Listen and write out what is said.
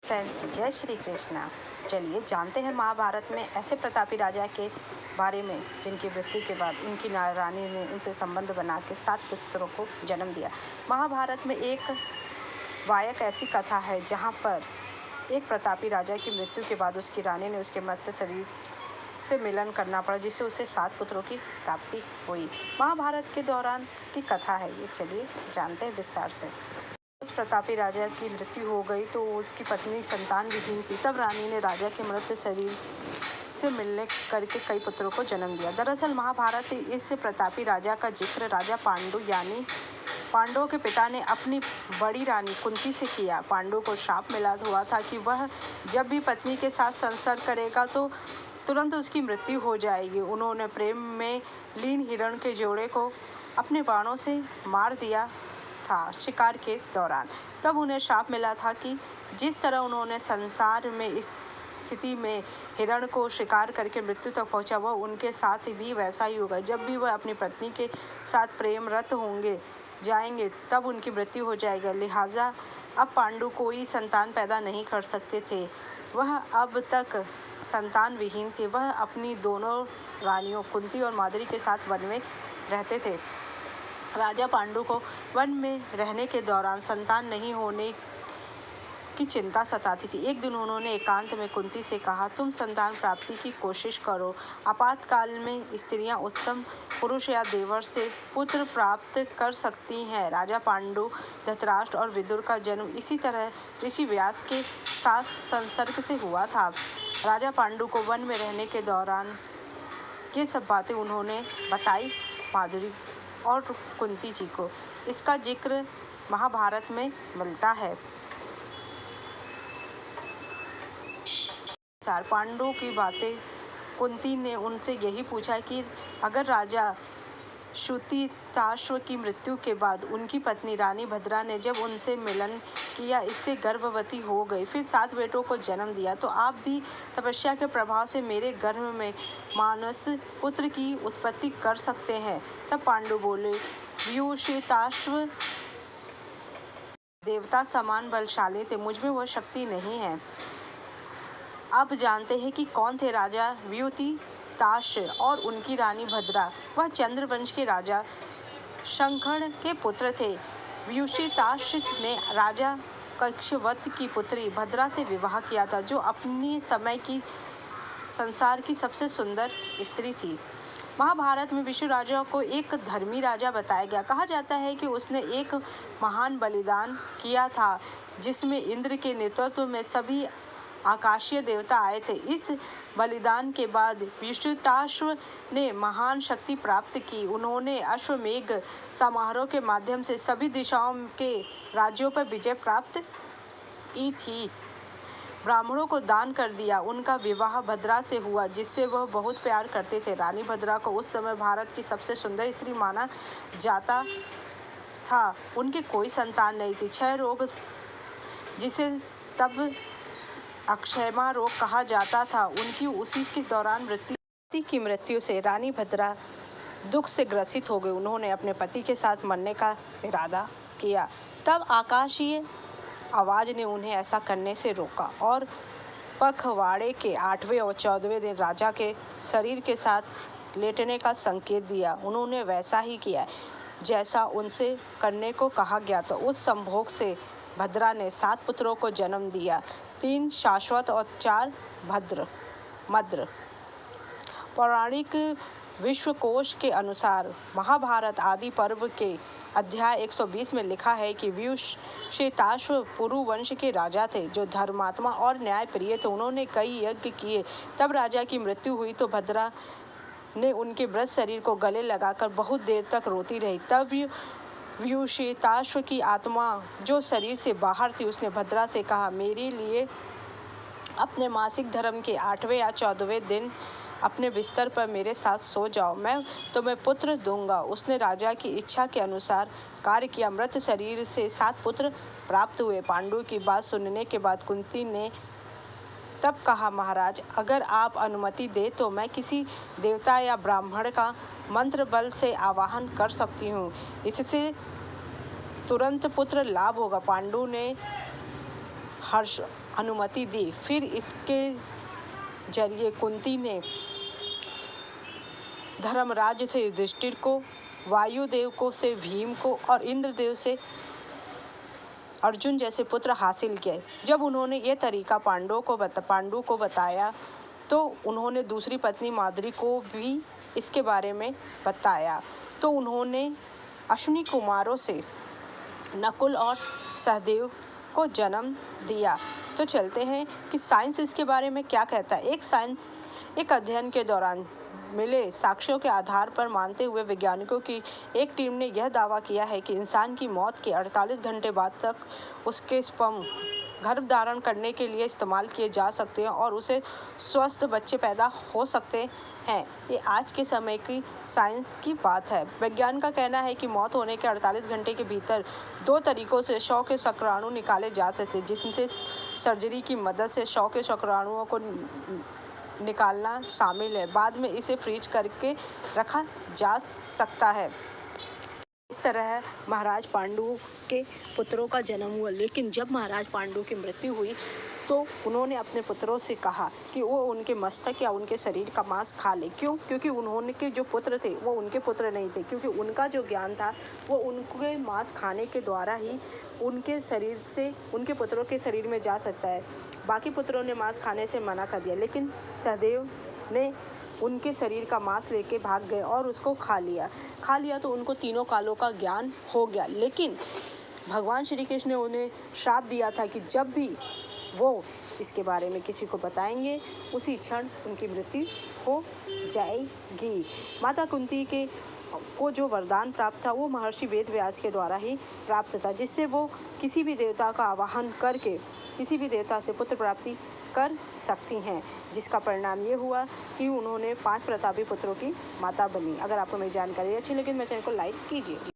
Friend, जय श्री कृष्णा। चलिए जानते हैं महाभारत में ऐसे प्रतापी राजा के बारे में जिनकी मृत्यु के बाद उनकी रानी ने उनसे संबंध बना के 7 पुत्रों को जन्म दिया। महाभारत में एक वायक ऐसी कथा है जहाँ पर एक प्रतापी राजा की मृत्यु के बाद उसकी रानी ने उसके मृत शरीर से मिलन करना पड़ा, जिससे उसे 7 पुत्रों की प्राप्ति हुई। महाभारत के दौरान की कथा है ये, चलिए जानते हैं विस्तार से। उस प्रतापी राजा की मृत्यु हो गई तो उसकी पत्नी संतान विहीन थी। तब रानी ने राजा के मृत शरीर से मिलने करके कई पुत्रों को जन्म दिया। दरअसल महाभारत इस प्रतापी राजा का जिक्र राजा पांडु यानी पांडवों के पिता ने अपनी बड़ी रानी कुंती से किया। पांडु को श्राप मिला हुआ था कि वह जब भी पत्नी के साथ संसर्ग करेगा तो तुरंत उसकी मृत्यु हो जाएगी। उन्होंने प्रेम में लीन हिरण के जोड़े को अपने बाणों से मार दिया था शिकार के दौरान। तब उन्हें श्राप मिला था कि जिस तरह उन्होंने संसार में स्थिति में हिरण को शिकार करके मृत्यु तक पहुंचा, वह उनके साथ भी वैसा ही होगा। जब भी वह अपनी पत्नी के साथ प्रेमरत जाएंगे तब उनकी मृत्यु हो जाएगी। लिहाजा अब पांडु कोई संतान पैदा नहीं कर सकते थे। वह अब तक संतान विहीन थे। वह अपनी दोनों रानियों कुंती और माद्री के साथ वन में रहते थे। राजा पांडु को वन में रहने के दौरान संतान नहीं होने की चिंता सताती थी। एक दिन उन्होंने एकांत में कुंती से कहा, तुम संतान प्राप्ति की कोशिश करो। आपातकाल में स्त्रियां उत्तम पुरुष या देवर से पुत्र प्राप्त कर सकती हैं। राजा पांडु, धृतराष्ट्र और विदुर का जन्म इसी तरह ऋषि व्यास के साथ संसर्ग से हुआ था। राजा पांडु को वन में रहने के दौरान ये सब बातें उन्होंने बताई माद्री और कुंती जी को। इसका जिक्र महाभारत में मिलता है। पांडु की बातें कुंती ने उनसे यही पूछा कि अगर राजा श्रुतिताश्व की मृत्यु के बाद उनकी पत्नी रानी भद्रा ने जब उनसे मिलन किया, इससे गर्भवती हो गई, फिर 7 बेटों को जन्म दिया, तो आप भी तपस्या के प्रभाव से मेरे गर्भ में मानस पुत्र की उत्पत्ति कर सकते हैं। तब पांडु बोले, व्यूषिताश्व देवता समान बलशाली थे, मुझमें वह शक्ति नहीं है। अब जानते हैं कि कौन थे राजा व्यूतिताश और उनकी रानी भद्रा। वह चंद्रवंश के राजा शंखण के पुत्र थे। व्यूषिताश ने राजा कक्षवत की पुत्री भद्रा से विवाह किया था, जो अपने समय की संसार की सबसे सुंदर स्त्री थी। महाभारत में विष्णु राजा को एक धर्मी राजा बताया गया। कहा जाता है कि उसने एक महान बलिदान किया था, जिसमें इंद्र के नेतृत्व में सभी आकाशीय देवता आए थे। इस बलिदान के बाद व्यूषिताश्व ने महान शक्ति प्राप्त की। उन्होंने अश्वमेघ समारोह के माध्यम से सभी दिशाओं के राज्यों पर विजय प्राप्त की थी। ब्राह्मणों को दान कर दिया। उनका विवाह भद्रा से हुआ, जिससे वह बहुत प्यार करते थे। रानी भद्रा को उस समय भारत की सबसे सुंदर स्त्री माना जाता था। उनके कोई संतान नहीं थी। क्षय रोग, जिसे तब अक्षयमा रोग कहा जाता था, उनकी उसी के दौरान मृत्यु से रानी भद्रा दुख से ग्रसित हो गई। उन्होंने अपने पति के साथ मरने का इरादा किया। तब आकाशीय आवाज़ ने उन्हें ऐसा करने से रोका और पखवाड़े के 8वें और 14वें दिन राजा के शरीर के साथ लेटने का संकेत दिया। उन्होंने वैसा ही किया जैसा उनसे करने को कहा गया। तो उस संभोग से भद्रा ने 7 पुत्रों को जन्म दिया, 3 शाश्वत और 4 मद्र। पौराणिक विश्वकोश के अनुसार महाभारत आदि पर्व के अध्याय 120 में लिखा है कि व्यूषिताश्व पुरु वंश के राजा थे, जो धर्मात्मा और न्यायप्रिय थे। उन्होंने कई यज्ञ किए। तब राजा की मृत्यु हुई तो भद्रा ने उनके मृत शरीर को गले लगाकर बहुत देर तक रोती रही। तब व्यूषिताश्व की आत्मा जो शरीर से बाहर थी, उसने भद्रा से कहा, मेरे लिए अपने मासिक धर्म के 8वें या 14वें दिन अपने बिस्तर पर मेरे साथ सो जाओ, मैं तुम्हें पुत्र दूंगा। उसने राजा की इच्छा के अनुसार कार्य किया। मृत शरीर से 7 पुत्र प्राप्त हुए। पांडु की बात सुनने के बाद कुंती ने तब कहा, महाराज, अगर आप अनुमति दे तो मैं किसी देवता या ब्राह्मण का मंत्र बल से आवाहन कर सकती हूँ। इससे तुरंत पुत्र लाभ होगा। पांडु ने अनुमति दी। फिर इसके जरिए कुंती ने धर्मराज से युधिष्ठिर को, वायुदेव को से भीम को और इंद्रदेव से अर्जुन जैसे पुत्र हासिल किए। जब उन्होंने ये तरीका पांडु को बताया तो उन्होंने दूसरी पत्नी माद्री को भी इसके बारे में बताया। तो उन्होंने अश्विनी कुमारों से नकुल और सहदेव को जन्म दिया। तो चलते हैं कि साइंस इसके बारे में क्या कहता है। एक अध्ययन के दौरान मिले साक्ष्यों के आधार पर मानते हुए वैज्ञानिकों की एक टीम ने यह दावा किया है कि इंसान की मौत के 48 घंटे बाद तक उसके स्पर्म गर्भ धारण करने के लिए इस्तेमाल किए जा सकते हैं और उसे स्वस्थ बच्चे पैदा हो सकते हैं। ये आज के समय की साइंस की बात है। विज्ञान का कहना है कि मौत होने के 48 घंटे के भीतर 2 तरीकों से शव के शुक्राणु निकाले जा सकते हैं, जिसमें सर्जरी की मदद से शव के शुक्राणुओं को निकालना शामिल है। बाद में इसे फ्रीज करके रखा जा सकता है। इस तरह महाराज पांडु के पुत्रों का जन्म हुआ। लेकिन जब महाराज पांडु की मृत्यु हुई तो उन्होंने अपने पुत्रों से कहा कि वो उनके मस्तक या उनके शरीर का मांस खा ले। क्यों? क्योंकि उन्होंने के जो पुत्र थे वो उनके पुत्र नहीं थे, क्योंकि उनका जो ज्ञान था वो उनके मांस खाने के द्वारा ही उनके शरीर से उनके पुत्रों के शरीर में जा सकता है। बाकी पुत्रों ने मांस खाने से मना कर दिया, लेकिन सहदेव ने उनके शरीर का मांस लेके भाग गए और उसको खा लिया तो उनको तीनों कालों का ज्ञान हो गया। लेकिन भगवान श्री कृष्ण ने उन्हें श्राप दिया था कि जब भी वो इसके बारे में किसी को बताएंगे उसी क्षण उनकी मृत्यु हो जाएगी। माता कुंती को जो वरदान प्राप्त था वो महर्षि वेदव्यास के द्वारा ही प्राप्त था, जिससे वो किसी भी देवता का आवाहन करके किसी भी देवता से पुत्र प्राप्ति कर सकती हैं, जिसका परिणाम ये हुआ कि उन्होंने 5 प्रतापी पुत्रों की माता बनी। अगर आपको मेरी जानकारी अच्छी लगी तो मेरे चैनल को लाइक कीजिए।